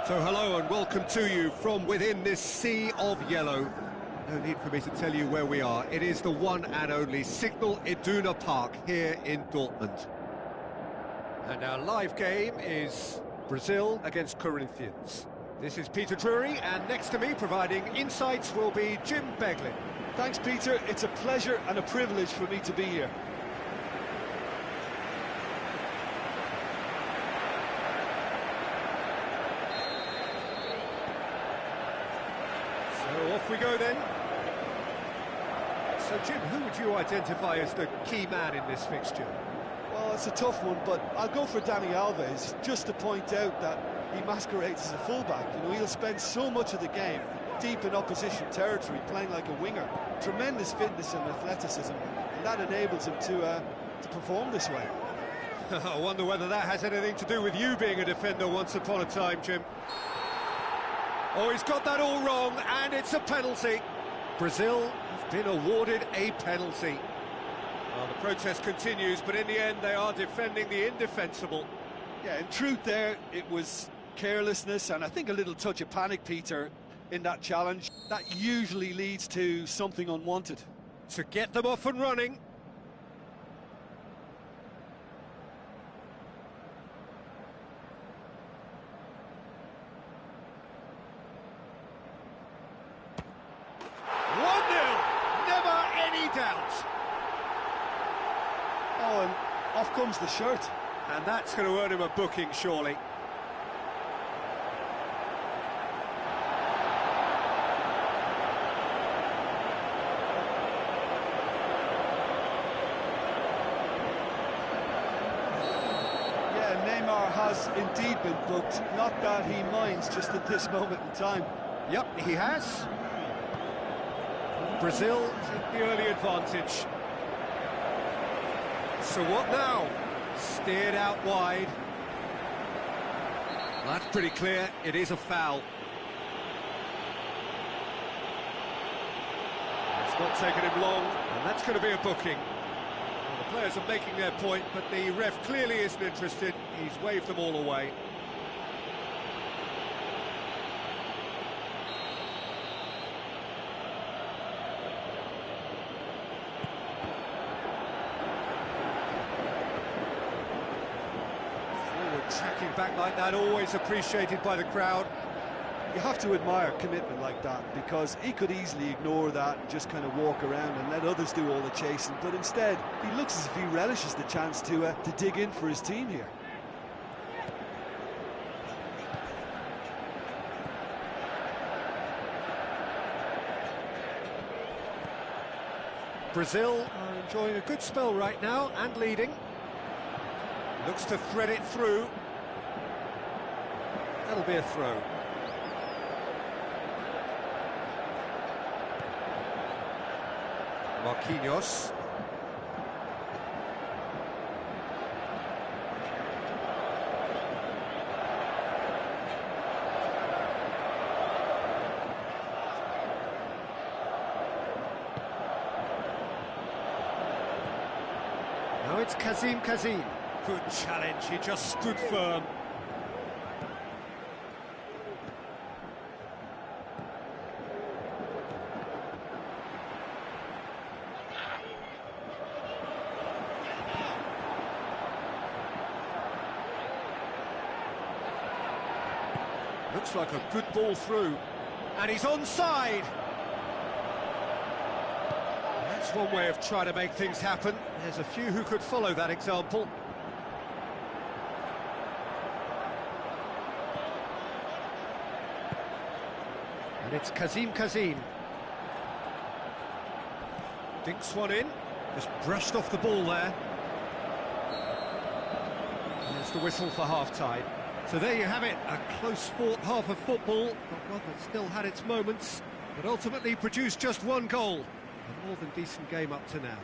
So hello and welcome to you from within this sea of yellow. No need for me to tell you where we are. It is the one and only Signal Iduna Park here in Dortmund. And our live game is Brazil against Corinthians. This is Peter Drury, and next to me providing insights will be Jim Beglin. Thanks, Peter. It's a pleasure and a privilege for me to be here. So off we go then. So Jim, who would you identify as the key man in this fixture? Well, it's a tough one, but I'll go for Dani Alves, just to point out that he masquerades as a fullback. You know, he'll spend so much of the game deep in opposition territory, playing like a winger. Tremendous fitness and athleticism, and that enables him to perform this way. I wonder whether that has anything to do with you being a defender once upon a time, Jim. Oh, he's got that all wrong, and it's a penalty. Brazil have been awarded a penalty. Well, the protest continues, but in the end they are defending the indefensible. Yeah, in truth there, it was carelessness and I think a little touch of panic, Peter, in that challenge. That usually leads to something unwanted. To get them off and running. Doubt. Oh, and off comes the shirt. And that's going to earn him a booking, surely. Yeah, Neymar has indeed been booked. Not that he minds just at this moment in time. Yep, he has. Brazil take the early advantage. So what now? Steered out wide. That's pretty clear, it is a foul. It's not taken him long, and that's going to be a booking. Well, the players are making their point, but the ref clearly isn't interested. He's waved them all away. Tracking back like that, always appreciated by the crowd. You have to admire commitment like that, because he could easily ignore that and just kind of walk around and let others do all the chasing, but instead he looks as if he relishes the chance to dig in for his team here. Brazil are enjoying a good spell right now and leading. Looks to thread it through. That'll be a throw. Marquinhos. Now it's Kazim. Good challenge, he just stood firm. Looks like a good ball through. And he's onside. That's one way of trying to make things happen. There's a few who could follow that example. And it's Kazim. Dinks one in, just brushed off the ball there. There's the whistle for half-time. So there you have it, a close-fought half of football, but one that still had its moments, but ultimately produced just one goal. A more than decent game up to now.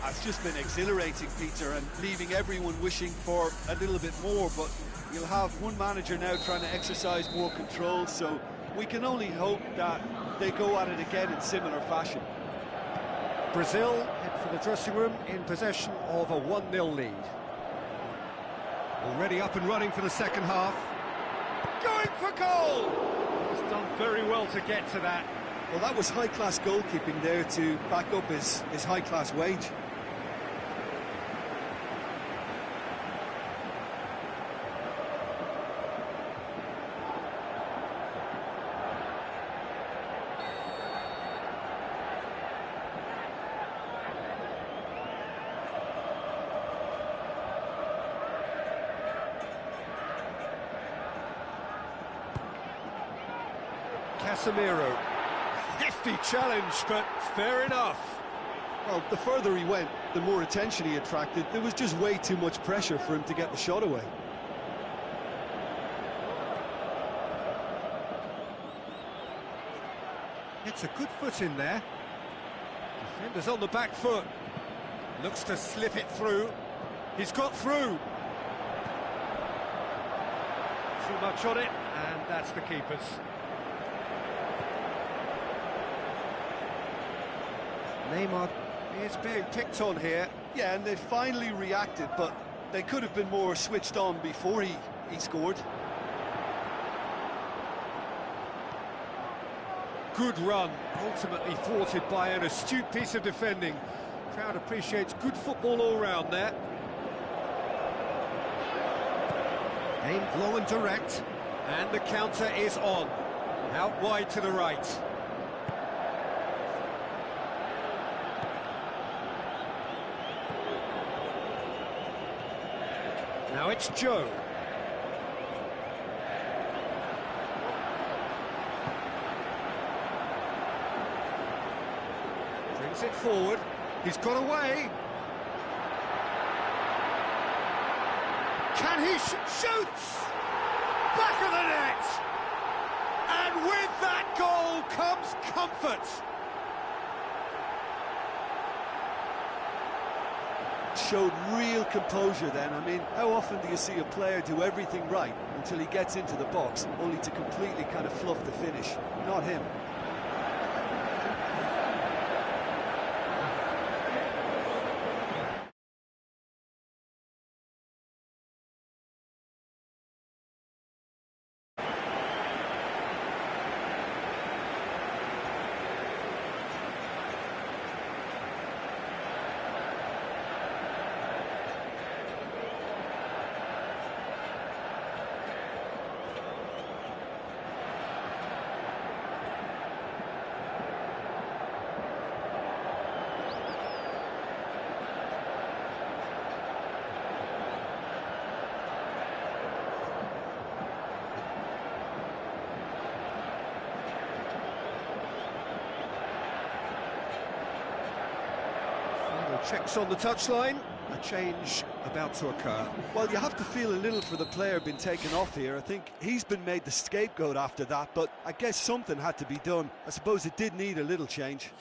It's just been exhilarating, Peter, and leaving everyone wishing for a little bit more, but you'll have one manager now trying to exercise more control, so we can only hope that they go at it again in similar fashion. Brazil head for the dressing room in possession of a 1-0 lead. Already up and running for the second half. Going for goal! He's done very well to get to that. Well, that was high-class goalkeeping there to back up his high-class wage. Casemiro. Hefty challenge, but fair enough. Well, the further he went, the more attention he attracted. There was just way too much pressure for him to get the shot away. It's a good foot in there. Defender's on the back foot. Looks to slip it through. He's got through. Too much on it, and that's the keeper's. Neymar is being picked on here. Yeah, and they finally reacted, but they could have been more switched on before he scored. Good run, ultimately thwarted by an astute piece of defending. Crowd appreciates good football all round there. Aimed long and direct, and the counter is on. Out wide to the right. Now it's Joe. Brings it forward. He's got away. Can he shoots? Back of the net! And with that goal comes comfort. Showed real composure then. I mean, how often do you see a player do everything right until he gets into the box, only to completely kind of fluff the finish? Not him. Checks on the touchline, a change about to occur. Well, you have to feel a little for the player being taken off here. I think he's been made the scapegoat after that, but I guess something had to be done. I suppose it did need a little change.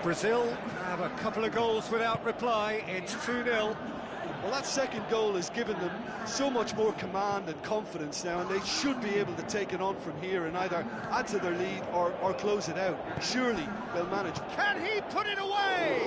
Brazil have a couple of goals without reply. It's 2-0. Well, that second goal has given them so much more command and confidence now, and they should be able to take it on from here and either add to their lead or close it out. Surely they'll manage. Can he put it away?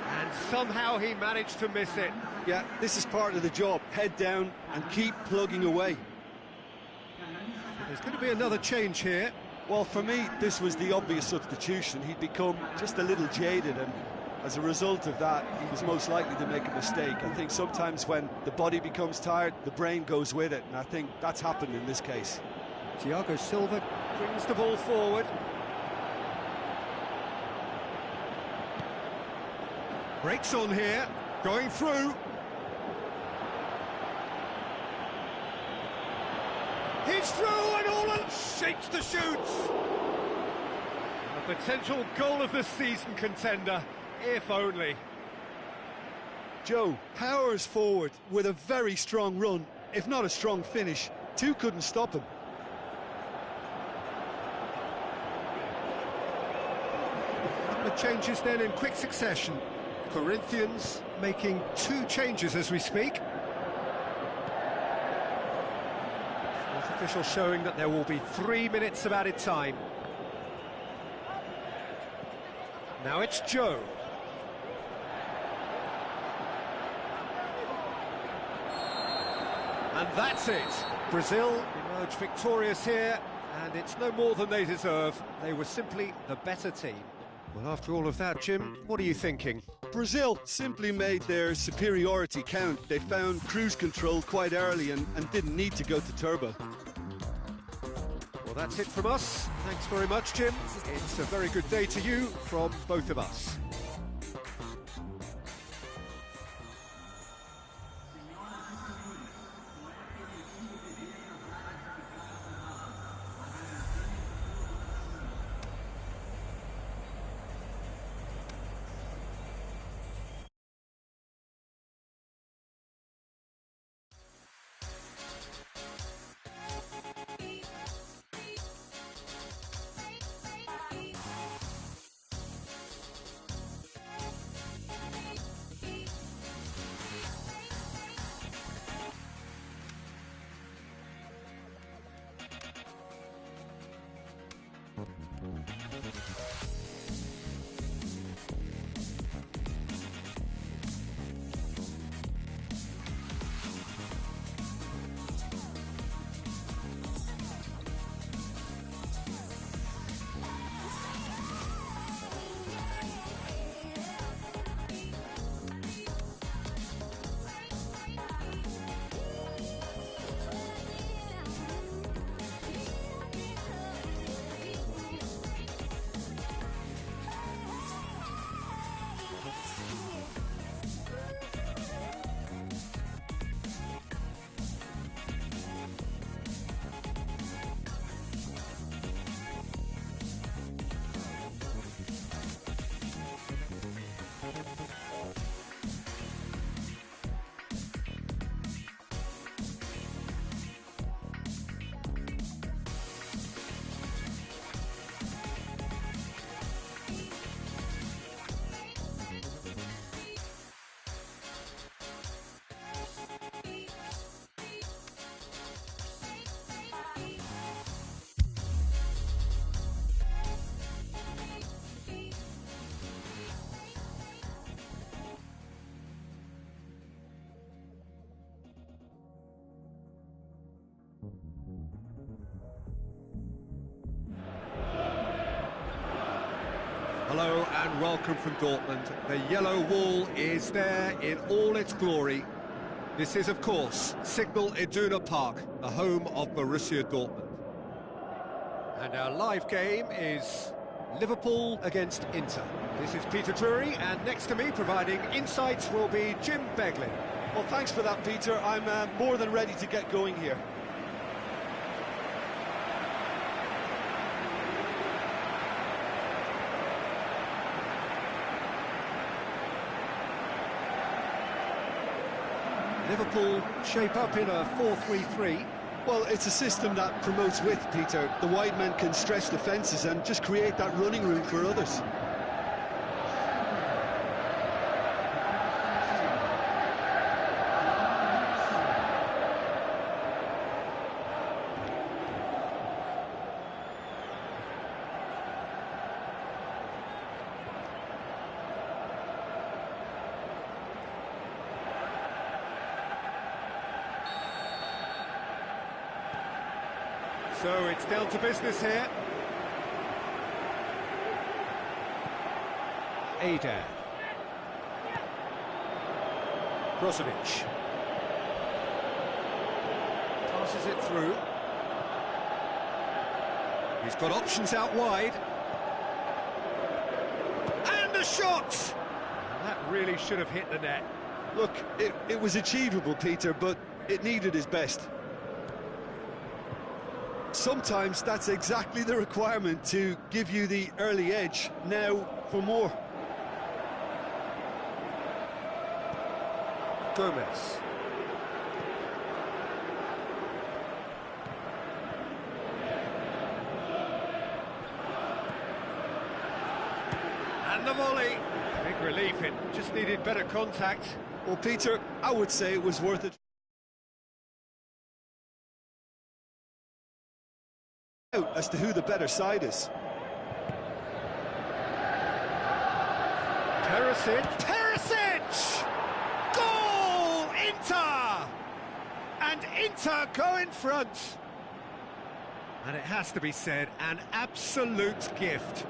And somehow he managed to miss it. Yeah, this is part of the job. Head down and keep plugging away. There's going to be another change here. Well, for me, this was the obvious substitution. He'd become just a little jaded, and As a result of that, he was most likely to make a mistake. I think sometimes when the body becomes tired, the brain goes with it, and I think that's happened in this case. Thiago Silva brings the ball forward. Breaks on here, going through. He's through and all shapes to shoot. A potential goal of the season contender, if only. Joe powers forward with a very strong run, if not a strong finish. Two couldn't stop him. A couple of changes then in quick succession. Corinthians making 2 changes as we speak. Fourth official showing that there will be 3 minutes of added time. Now it's Joe. And that's it. Brazil emerged victorious here, and it's no more than they deserve. They were simply the better team. Well, after all of that, Jim, what are you thinking? Brazil simply made their superiority count. They found cruise control quite early and didn't need to go to turbo. Well, that's it from us. Thanks very much, Jim. It's a very good day to you from both of us. Hello and welcome from Dortmund. The yellow wall is there in all its glory. This is, of course, Signal Iduna Park, the home of Borussia Dortmund. And our live game is Liverpool against Inter. This is Peter Drury, and next to me providing insights will be Jim Beglin. Well, thanks for that, Peter. I'm more than ready to get going here. Liverpool shape up in a 4-3-3. Well, it's a system that promotes width, Peter. The wide men can stretch defences and just create that running room for others. So it's down to business here. Ada. Brozovic. Passes it through. He's got options out wide. And a shot! And that really should have hit the net. Look, it was achievable, Peter, but it needed his best. Sometimes that's exactly the requirement to give you the early edge. Now for more. Gomez. And the volley. Big relief, it just needed better contact. Well, Peter, I would say it was worth it. As to who the better side is. Perisic! Goal! Inter! And Inter go in front. And it has to be said, an absolute gift.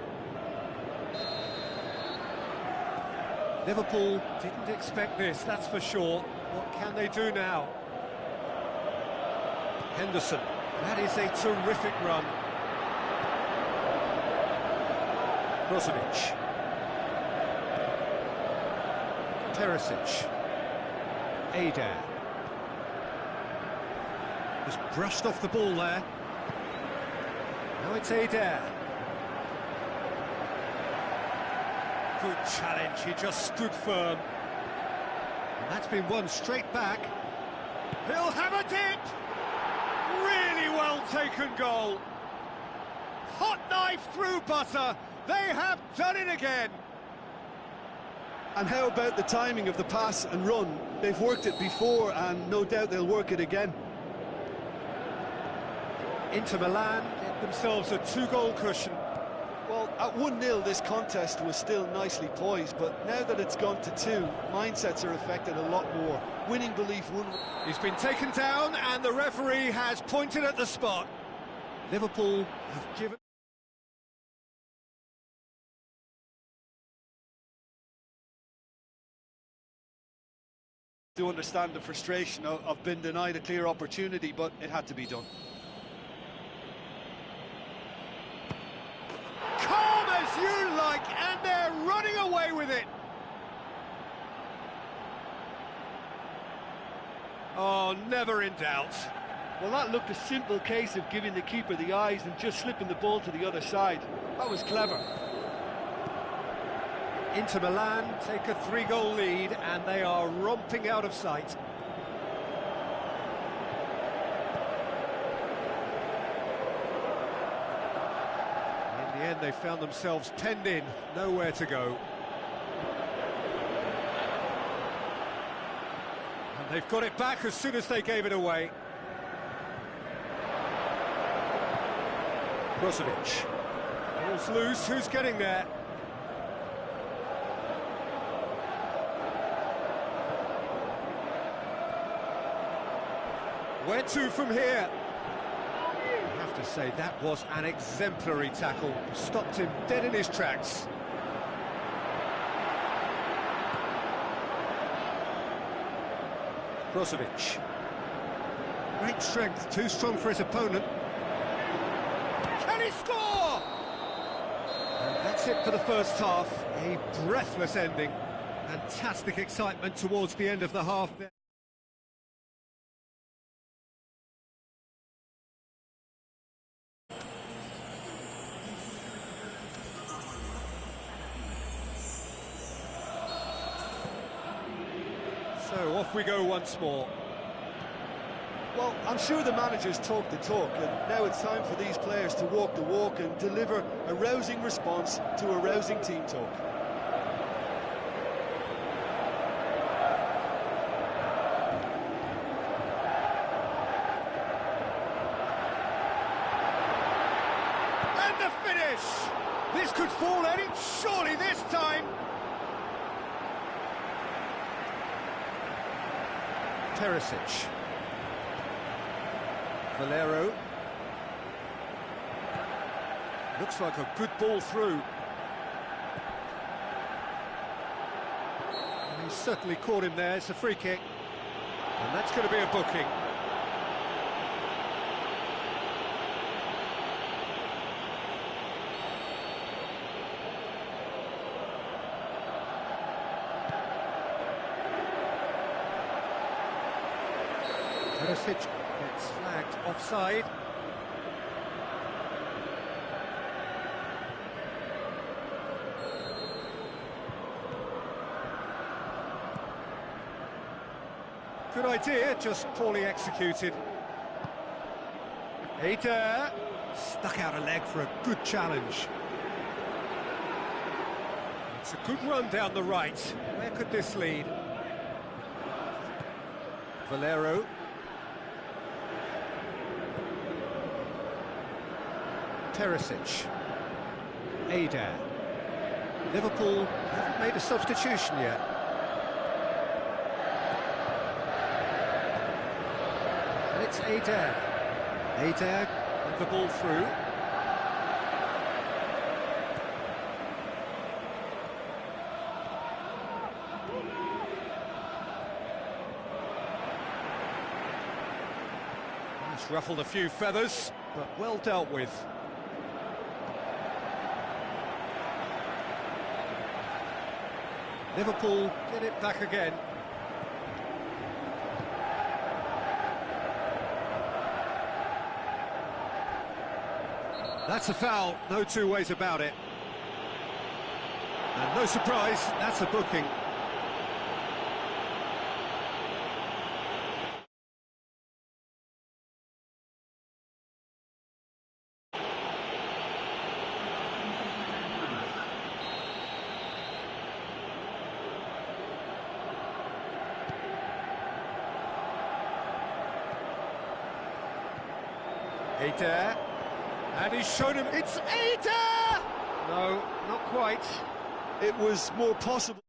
Liverpool didn't expect this, that's for sure. What can they do now? Henderson. That is a terrific run. Brozovic. Perisic. Adair. Just brushed off the ball there. Now it's Adair. Good challenge, he just stood firm. And that's been won straight back. He'll have a dip! Really well taken goal. Hot knife through butter. They have done it again. And how about the timing of the pass and run? They've worked it before and no doubt they'll work it again. Inter Milan get themselves a 2-goal cushion. Well, at 1-0 this contest was still nicely poised, but now that it's gone to 2, mindsets are affected a lot more. Winning belief won. He's been taken down and the referee has pointed at the spot. Liverpool have given... To understand the frustration of being denied a clear opportunity, but it had to be done. Calm as you like, and they're running away with it. Oh, never in doubt. Well, that looked a simple case of giving the keeper the eyes and just slipping the ball to the other side. That was clever. Inter Milan take a 3-goal lead and they are romping out of sight. In the end they found themselves penned in, nowhere to go. And they've got it back as soon as they gave it away. Brozovic. Ball's loose, who's getting there? Where to from here? I have to say, that was an exemplary tackle. Stopped him dead in his tracks. Brozovic. Great strength, too strong for his opponent. Can he score? And that's it for the first half. A breathless ending. Fantastic excitement towards the end of the half there. So off we go once more. Well, I'm sure the managers talk the talk, and now it's time for these players to walk the walk and deliver a rousing response to a rousing team talk. And the finish! This could fall any, surely this time! Perisic. Valero. Looks like a good ball through. And He's certainly caught him there. It's a free kick. And that's going to be a booking. Perisic gets flagged offside. Good idea, just poorly executed. Eder stuck out a leg for a good challenge. It's a good run down the right. Where could this lead? Valero. Perisic. Eder. Liverpool haven't made a substitution yet. And it's Eder. Eder with the ball through. It's ruffled a few feathers, but well dealt with. Liverpool get it back again. That's a foul, no two ways about it. And no surprise, that's a booking. Eder, and he's shown him, it's Eder! No, not quite. It was more possible.